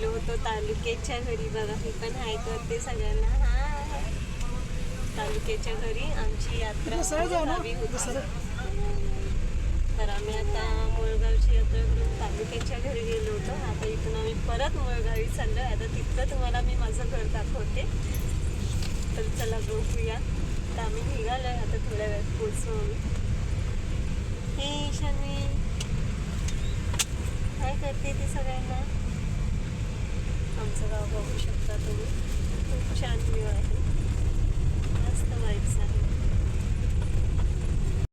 आलेलो होतो तालुक्याच्या घरी. बघा मी पण हाय करते सगळ्यांना. हाय. तालुक्याच्या घरी आमची यात्रा गावी होती. तर आम्ही आता मुळगावची यात्रा करून तालुक्याच्या घरी गेलो होतो. आता इथून आम्ही परत मुळगावी चाललो. आता तिथलं तुम्हाला मी माझं घर दाखवते. तर चला बघूया. तर आम्ही निघालो आहे. आता थोड्या वेळात पोचू आम्ही. हे ईशान्य काय करते ते सगळ्यांना. आमचं गाव बघू शकता तुम्ही. खूप छान व्ह्यू आहे. मस्त वाईब्स आहे.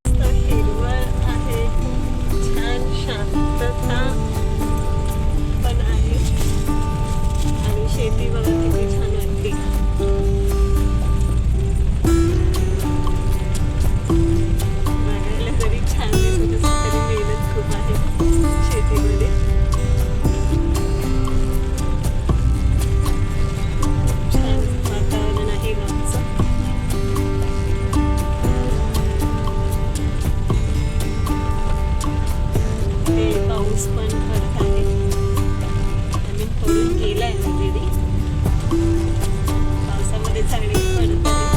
मस्त हिरवळ आहे. छान शांतता पण आहे. आणि शेती बघा किती छान वाटते. बघायला जरी छान दिसत असेल तरी मेहनत खूप आहे शेतीमध्ये. छान वातावरण आहे गावचं. ते पाऊस पण पडत आहे. आम्ही पडून गेलाय ऑलरेडी. पावसामध्ये चांगली पडत आहे.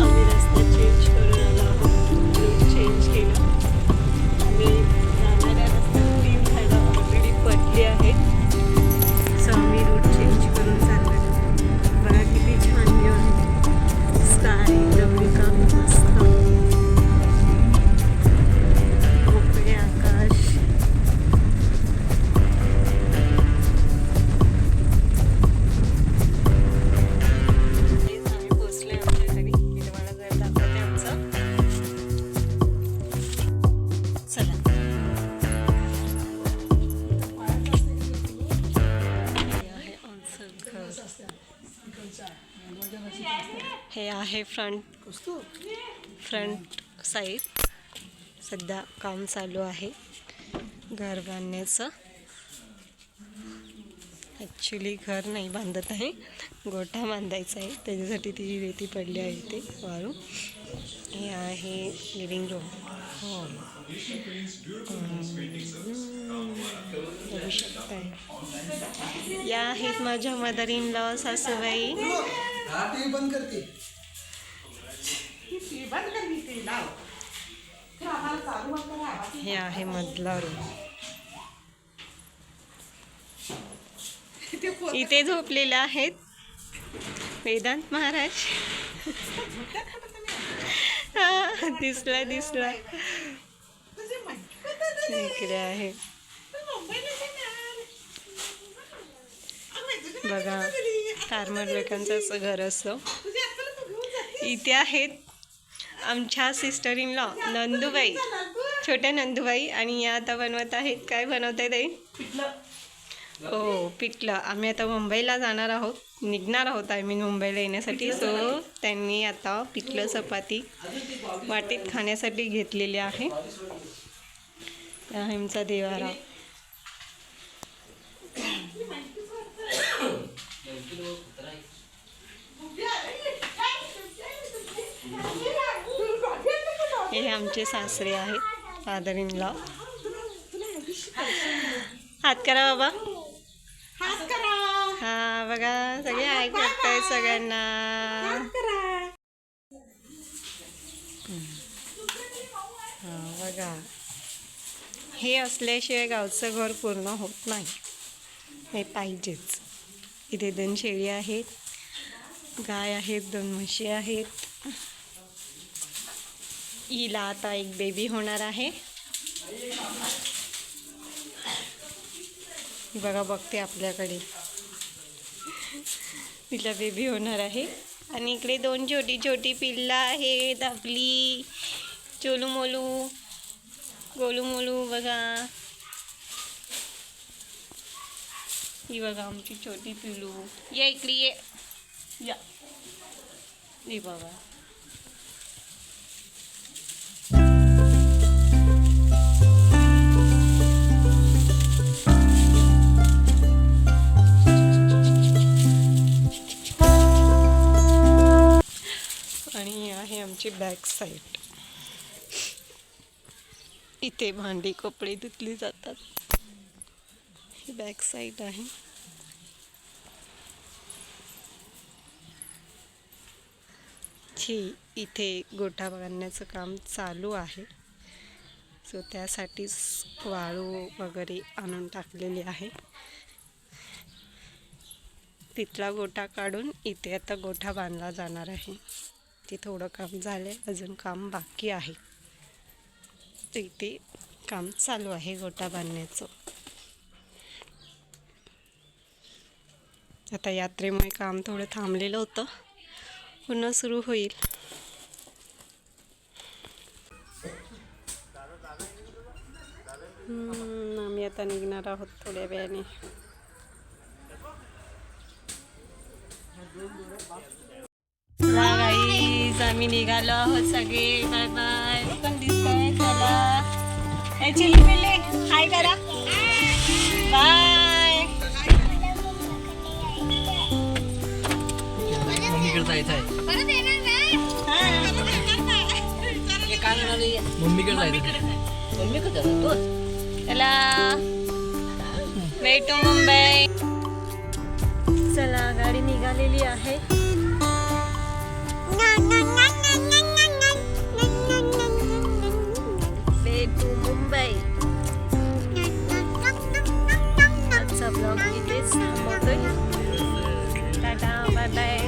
आम्ही रस्ता चेंज करून आलो आहोत. रूट चेंज केला. आम्ही जाणाऱ्या रस्त्यात 3 झाडं ऑलरेडी पडली आहेत. सो आम्ही रूट चेंज करून चाललो. बघा किती छान व्ह्यू आहे. स्काय एकदम मस्त. मोकळे आकाश. आम्ही पोचलोय आमच्या घरी. मी तुम्हाला घर दाखवते आमचं. चला. हे आहे आमचं घर. हे आहे फ्रंट साईड. सध्या काम चालू आहे घर बांधण्याचं. ॲक्च्युली घर नाही बांधत आहे, गोठा बांधायचा आहे. त्याच्यासाठी ती रेती पडली आहे ते वाळू. हे आहे लिव्हिंग रूम हॉल. बघू शकताय. या आहेत माझ्या मदर इन लॉ सासूबाई. हे आहे मधला रूम. इथे झोपलेले आहेत वेदांत महाराज. दिसला इकडे आहे बघा. फार्मर लोकांचं असं घर असतं. इथे आहेत आमच्या सिस्टर इन लॉ नंदूबाई, छोट्या नंदूबाई. आणि या आता बनवत आहेत. काय बनवत आहे ताई? हो, पिठलं. आम्ही आता मुंबईला जाणार आहोत, निघणार आहोत. मुंबईला येण्यासाठी. सो त्यांनी आता पिठलं चपाती वाटीत खाण्यासाठी घेतलेली आहे. आमचा देवारा. हे आमचे सासरे आहेत, फादर इन लॉ. हात करा बाबा. हा बघा सगळे ऐकत आहे सगळ्यांना. हा बघा. हे असल्याशिवाय गावचं घर पूर्ण होत नाही. हे पाहिजेच. इथे 2 शेळी आहेत, गाय आहेत, 2 म्हशी आहेत. हिला आता एक बेबी होणार आहे. बघा बघते आपल्याकडे. तिला बेबी होणार आहे. आणि इकडे 2 छोटी पिल्ला आहेत आपली. चोलू मोलू गोलू मोलू. बघा ही बघा आमची छोटी पिल्लू. ये इकडे ये. या बघा. आणि आहे आमची बॅक साईड. इथे भांडी कपडे धुतली जातात. बॅक साईड आहे. इथे गोठा बांधण्याचं काम चालू आहे. सो त्यासाठीच वाळू वगैरे आणून टाकलेली आहे. तिथला गोठा काढून इथे आता गोठा बांधला जाणार आहे. ते थोडं काम झालंय, अजून काम बाकी आहे. इथे काम चालू आहे गोठा बांधण्याचं. आता यात्रेमुळे काम थोडं थांबलेलं होतं, पुन्हा सुरू होईल. आम्ही आता निघणार आहोत थोड्या वेळाने. गाईज आम्ही निघालो आहोत सगळे. Bye bye. पण दिसतंय. चला चिली पिल्ली हाय करा. बाय. मम्मीकडे जायचं आहे. मम्मीकडे जायचं. चला वे टू मुंबई. चला गाडी निघालेली आहे. Way to Mumbai. आजचा ब्लॉग इथेच थांबवतोय. Tata bye bye.